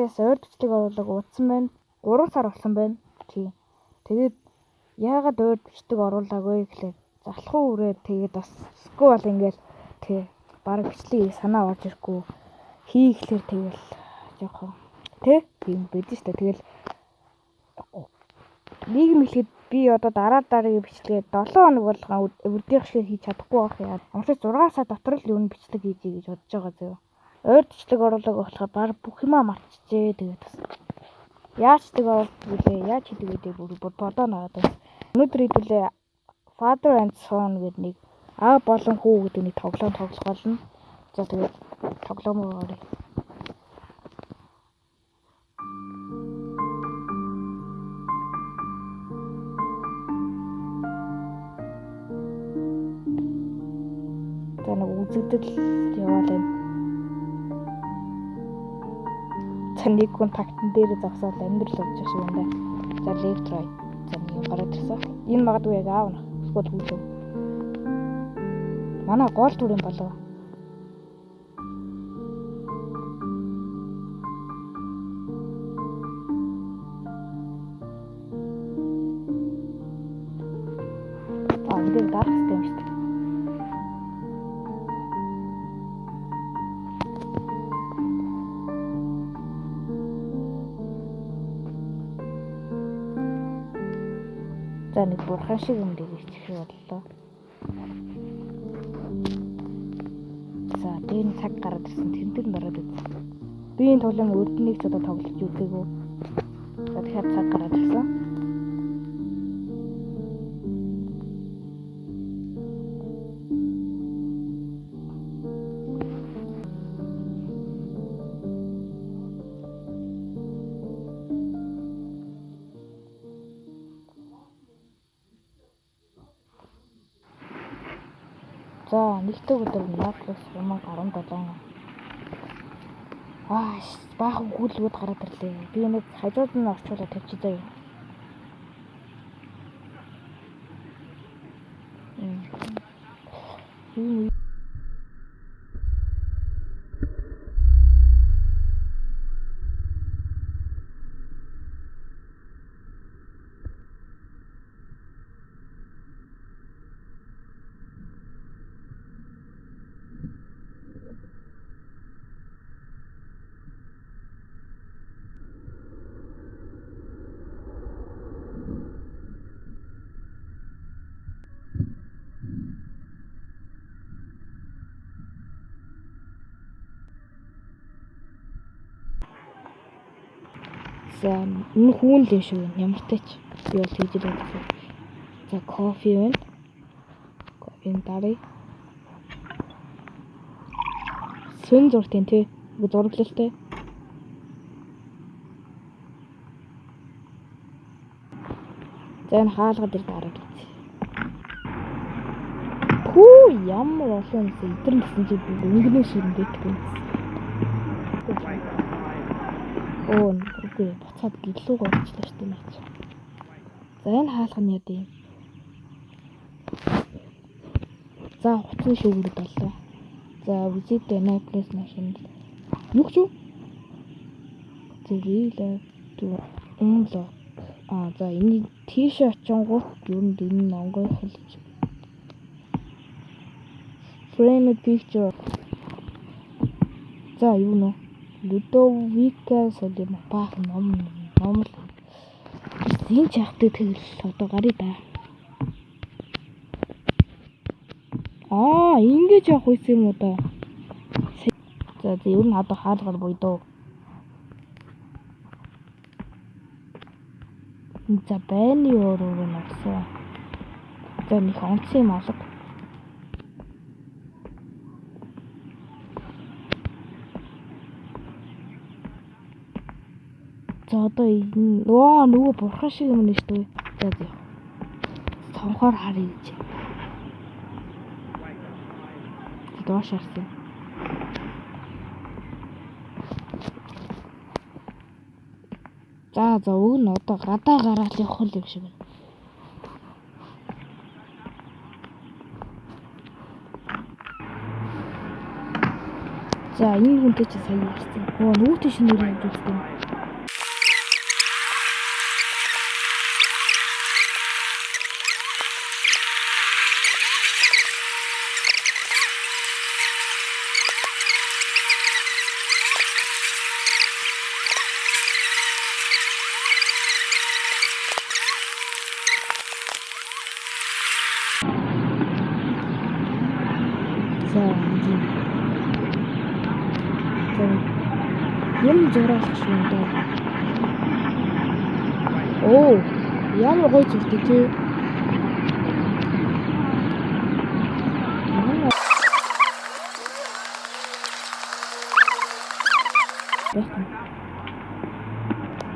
Альянс ойр төчлийг оруулаг уудсан байна. 3 сар болсон байна. Тий. Тэгээд яагаад ойр төчлийг оруулаагүй гэхлээр залхуу үрээд тэгээд бас эсвэл бол ингээл тий баг бичлэг санаа орж ирэхгүй хийхлээр тэгэл жоохон тий юм бид шүү дээ. Тэгэл нийгэм хэлэхэд би одоо дараагийн бичлэгээ 7 хоног болгон үрдийнх шиг хийж чадахгүй байх яа. Амраа 6 сар дотор л юу н бичлэг хийжээ гэж бодож байгаа зөө. Ойр төчлийг оруулаг болохоор баг бүх юмаа мартчихжээ. Тэгээд бас яаж тэгээд үлээ яаж хийдэг гэдэг бүр бодоо наваад байна. Өнөөдөр хэдүүлээ Father and Son гэдэг нэг аа болон хүү гэдэг нэг тоглоом тоглох болно. За тэгээд тоглоом руу оръё. За нэг үзэгдэл яваал байна. За нэг контактн дээр зогсоод амьдрал болж шиг байна да. За left right. За нэг гараад ирсэн. Энэ магадгүй яг аав нах. Эсвэл хүлээ. Манай гол дүр юм болов. Ингээд дарах хэрэгтэй юм шүү дээ. За нэг бурхан шиг юм дий чих боллоо. За дээр цаг гараад ирсэн. Тэнтэр дараад үзсэн. Би энэ тоглоом өрднийг ч одоо тоглож үзээгүй. За тэгэхээр цаг гараад ирсэн. За нэгдүгээр өдөр Наплус 2017. Баахан гүйлгүүд гараад ирлээ. Би нэг хажууд нь орчуулаад тавьчихъя. За энэ хүн л юм шиг байна. Ямар ч тач би бол хийж л байсан. За кофе байна. Кофений дарыг. Сүн зуртын тий. Зураглалтай. За энэ хаалга дээр дараад үз. Хүү ямар олон юм идэр гэсэн чи би өнгөнөө ширэн дэтгэв. Оо үгүй буцаад гэлүү гоорчлаа шүү дээ наач. За энэ хаалга нь яа дээ. За хуцсан шүүгүүд боллоо. За visit the Naples National. Юу ч юу? Зэрэг туу унлоо. За энэ тийш очингууд юу нэг онгой хэлж. Frame picture. За юу нөө? Людовика Солимо баах ном л. Энд чахдаг тэгэл одоо гарыг да. Ингэж явах байсан юм уу да. За ер нь одоо хаалгаар буйдоо. За байны өөрөө навсан. За нэг онцгой юм алга. За одоо энэ нөгөө бурхан шиг юм нэ шүү дээ. За яа. Сонхоор харъя гэж. Доош харсан. За өг нь одоо гадаа гараад явах юм шиг байна. За энэ хүнтэй чи сайн ярьсан. Нөгөөтэй шинээр явж үзтээ. Юм зураалах шүү дээ. Оо, ямар гоё зүрхтэй тий.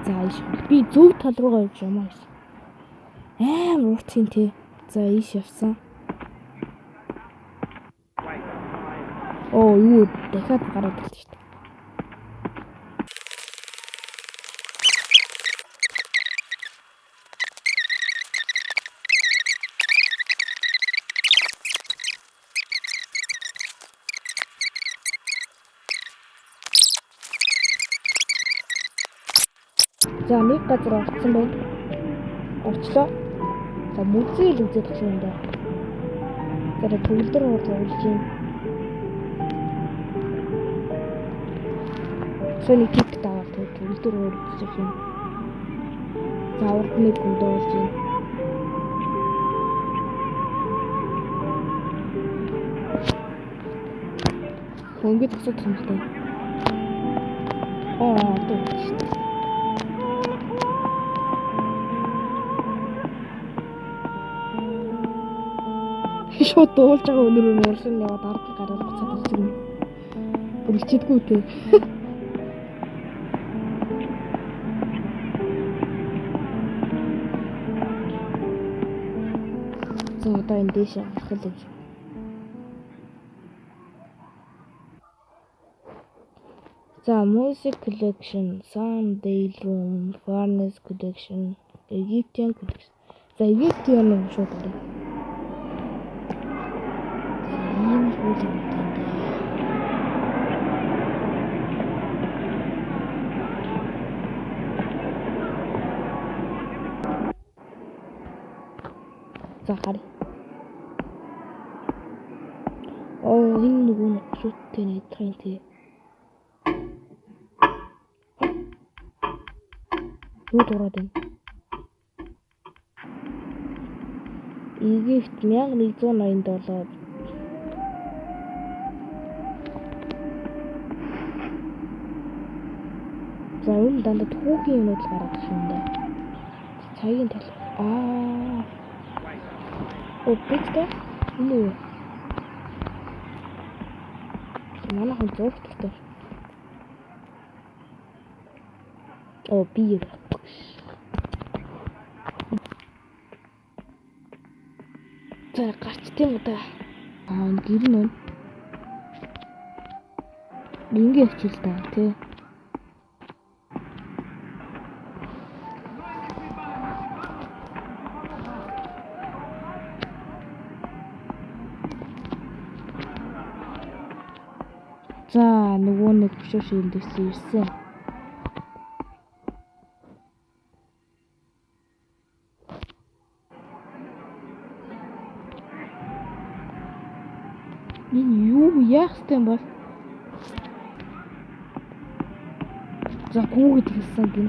За иш. Би зөв тал руугаа явж юм аа. Амар уртын тий. За иш явсан. Оо, юу дахиад гараад ирсэн шүү дээ. За нэг газар орцсон байна. Орчлоо. За музей л үзэх юм даа. За төгөлдөр уулзж юм. Сони тип таваад төгөлдөр уулзах юм. За урд нэг хүн дуулж юм. Хөнгөд асуудах юм байна. Төгөлдөр. Шууд дуулж байгаа өнөр ууршин яваад ард гараад буцаад ирсэн. Бүрэлчээдгүй дээ. За одоо энэ дэш авах л юм. За music collection, Sunday room, furnace collection, Egyptian collection. За Egyptian нь шууд байна. За харъя. Энэ нөгөө шүттэй найдах юм тий. Юу дураад байна? Египт 1187. За энэ дандаа түүхийн юмуд гараад шүү дээ. Цагийн тал. Бигтэй. Юу? Манай хүн зургтай. Бир. За гарч тийм удаа. Гэр нь. Ингээ хичээл та тий. За нөгөө нэг бишүүш эндээс ирсэн. Энэ юу яах вэ юм бол? За гүгэд хэлсэн гин.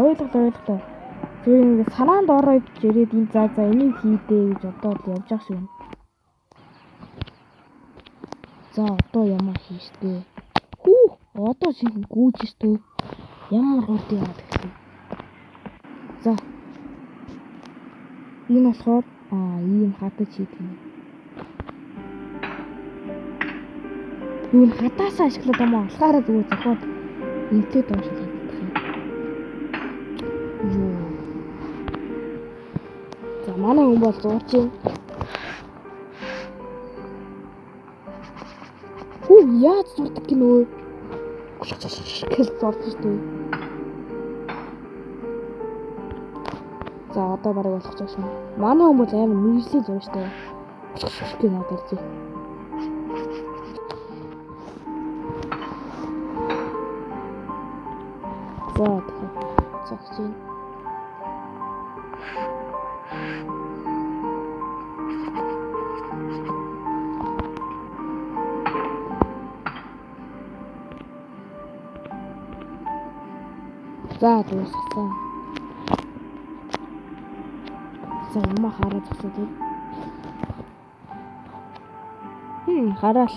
Ойлголоо. Зүгээр ингэ санаанд ороод ирээд энэ за энийг хийдээ гэж бодоод явж байгаа шүү. За одоо ямар хийжтэй. Одоо шинэ гүйж штэ. Ямар хурд яваад гэсэн. За. Энэ болохоор ийм хатаж хийдэг. Юу хатаасаа ашиглаад юм уу? Алхаараа зүгээр зохиод энтэй дуушил хийдэг юм. Юу. За манай хүн бол зурж юм. Яаж зурдаг гинөө? Гэл зурж штэ. За одоо барыг болох ч юм. Манай хүн бол амар мэржлийн зурж штэ. Шүлтэй надад зэ. За цагч юм. За дууссан. За юм хараад зогсоо. Хараал.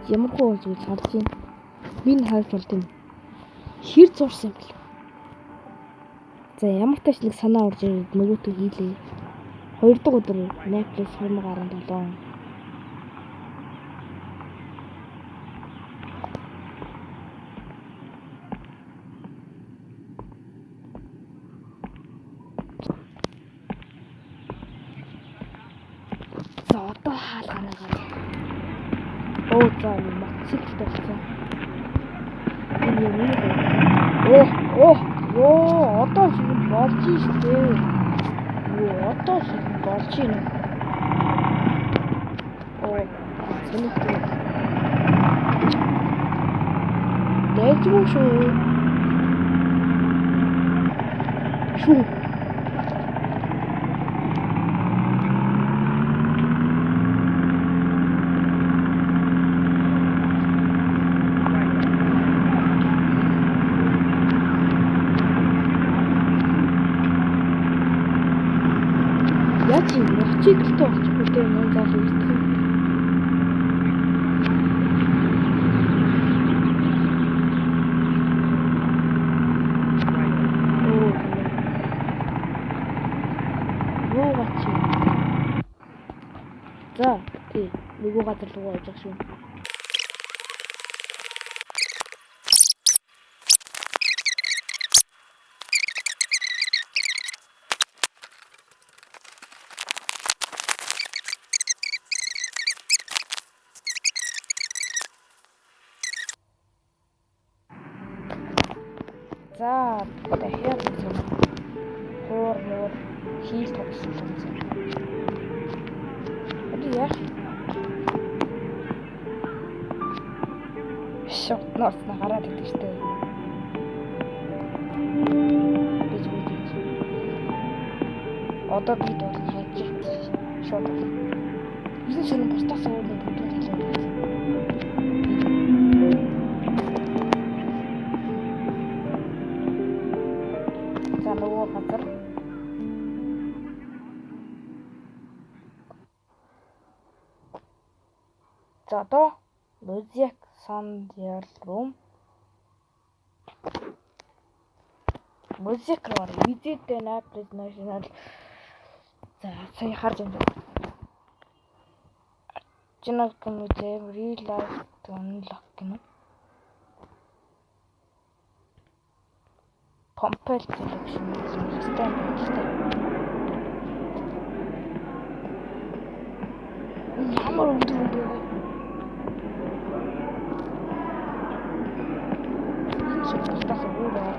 Ямар хөө болж гэж харж байна. Миний хайж болд юм. Хэр зурсан юм бэл. За ямар тач нэг санаа орж ирээд нөгөөтөө хийлээ. 2 дахь өдөр Naples 2017. За одоо хаалганагаар. За мотоциклтэй болсон. Одоо шиг болж штэ. Одоо шиг болж байна. Сонирхолтой. Дэжгүй шүү. Яач юм мотоциклтэй очихгүй дээ мөн залуу ирсэн. За тий нөгөө газар руу явж байгаа шүү. За одоо хэр юм хоор хийл тогсон юм. Яах шотноос на хараад идэх штэ. Одоо би дор хайж шот. Бизнес шинэ бусдаас өөр нэг бүтээл хэлээ. За нөгөө газар за одоо Music Sound Room Music руу Visit the Naples National. За сая харж байна. Original Museum Real Life Unlock гэнэ. Compile selection ямар өндөр юм бэ? Шигтээс өөр аа.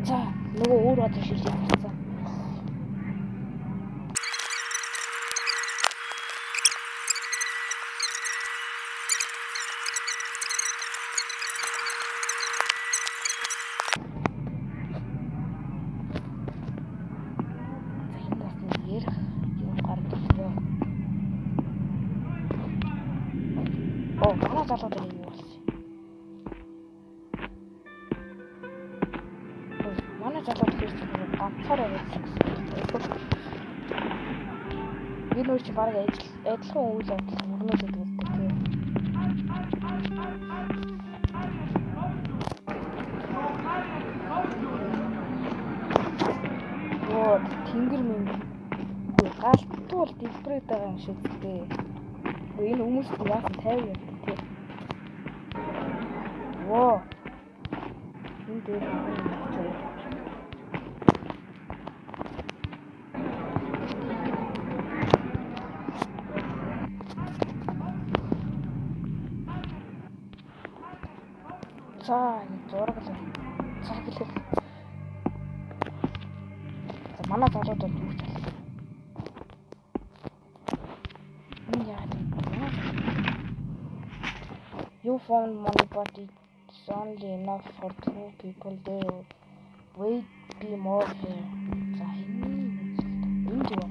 За нөгөө өөр одоо шилжиж байна. Манай залууд юм уу? Манай залууд гэсэн ганцаар явуулсан. Би нөр чи бараг адилхан үйл явдал мөрнөөд өгдөг тийм. Тэнгэр мэнгэр галтуул дэлбэрээд байгаа юм шиг дээ. Энэ хүмүүс яасан 50 юм тий. Энэ дээр За зураг л цаглал. За манай залууд бол юу ч аль. Энэ яа гэв. You found money but it's only enough for 2 people there. Wait be more fair. За энэ юу?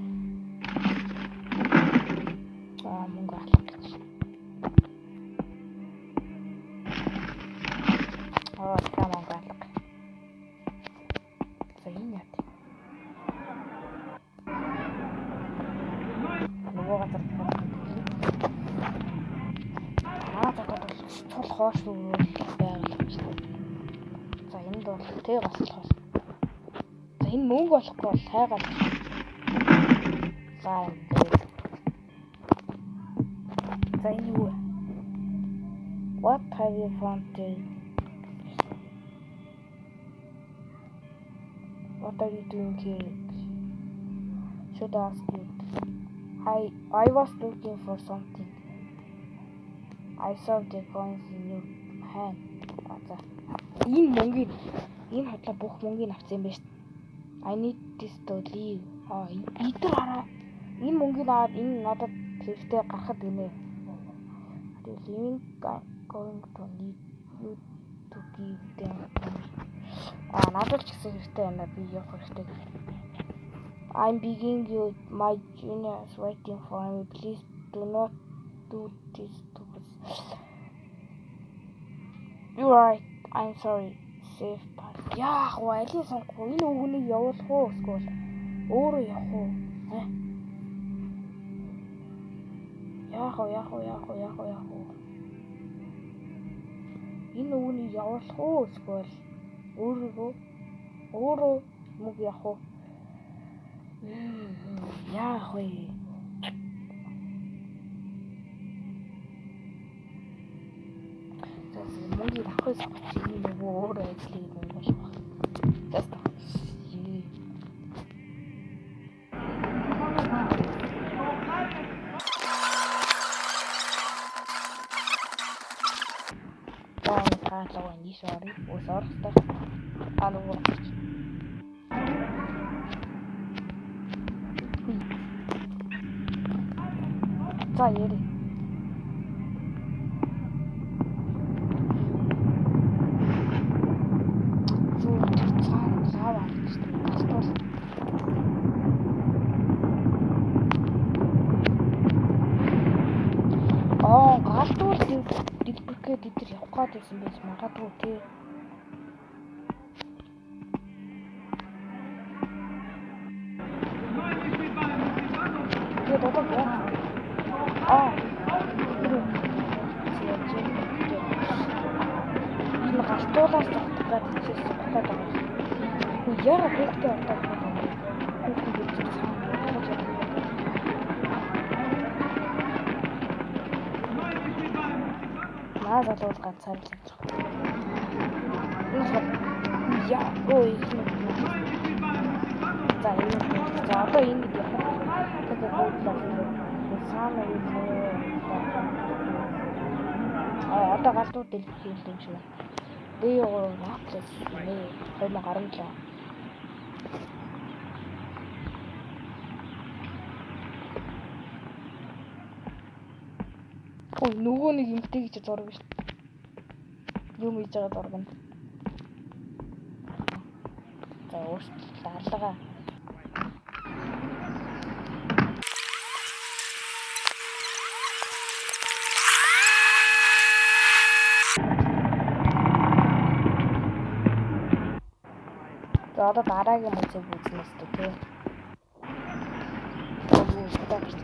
Мөнгө алах гэж. Мөнгө алах. За энэ яа. Нөгөө газар цул хоош өгөөл байгаль гэж. За энд бол тэг баслахаас. За энэ мөнгө болохгүй бол хайгаал. За энэ юу вэ? What have you found there? What are you doing here? Should I ask you? I was looking for something. I saw the coins in your hand. За. Энэ мөнгөийг энэ хотлоо бүх мөнгөийг авсан юм байна шүү. I need this to leave. Идэр хараа. Энэ мөнгөийг аваад энэ надад хэрэгтэй гарахад гинэ. Leaving going to need you to give them. Надад ч гэсэн хэрэгтэй байна. Би явах хэрэгтэй. I'm begging you, my junior is waiting for me. Please do not do this to us. You're right. I'm sorry. Safe pass. Яах вэ? Алин сонгохгүй. Энэ үгнийг явуулах уу? Эсвэл өөрөө явах уу? Яах вэ? Энэ үгнийг явуулах уу? Эсвэл өөрөө мөг явах уу? Яах вэ? Мөнгөийг авахыг сонгоч. Энэ нөгөө өөрөө ажлыг мөнгө болох байна. Тест. Лоо нэг шори ус орохтой. Нөгөө за яри. Галтуул дэлбэрхээд идэр явах гэсэн байж магадгүй тий. Тэгээд одоо энэ галтуулаас татгаад хийсэн ухаад байгаа. Яа хүүхдээ одоо залууд ганцаар л явж байгаа. Яа ой. За одоо энэ яг тэгээд хөөдлөө. Саана юу. Одоо галтууд дэлбэх юм шиг. Дэё натлес нэ 2017. Нөгөө нэг юмтэй гэж зураг шүү. Юм хийж байгаа зураг нь. За өөрчлөлт алгаа. За одоо дараагийн мөцөг үзнэс дээ. Юу удаа гэж.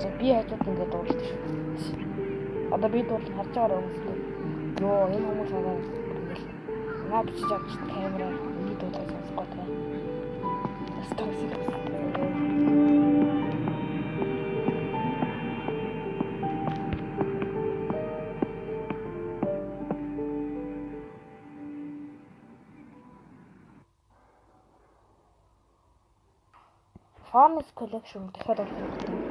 За би хажууд ингээд дуулдаг шүү. Одоо би дуулах харж байгаа хүмүүстэй. Йоо энэ хүмүүс аваад наа бичиж авч камера би дуулах сонсгоо таа. Стоксик. Thomas Collection дахиад оруулах.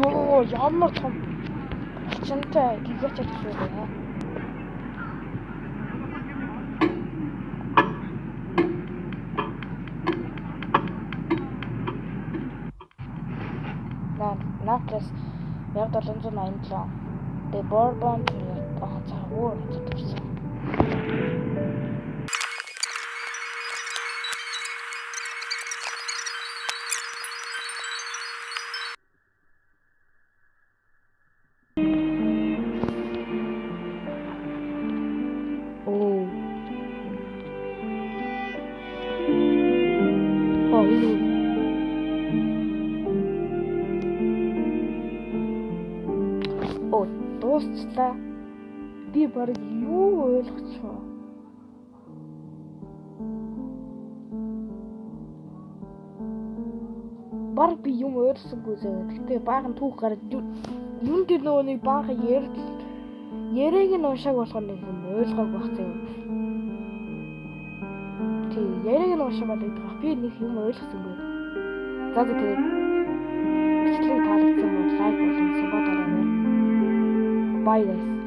Ёо, ямар том чинтэй гигачд шүү дээ. Натрас 1787. The Bourbon period. Цагуур зүтгэсэн. Дуусчлаа. Би баг юу ойлгочихоо. Баг би юм ойлгосонгүй зөө. Гэтэ баахан түүх гараад юунд тэр нөгөө нэг баахан яриаг нь уншааг болохоор нэг юм ойлгоог байх зөө. Тий, яриаг нь уншаад байдаг. Би нэг юм ойлгосонгүй. За тэгээд бичлэг таалагдсан бол лайк болон сабскрайб дараарай. Bye guys.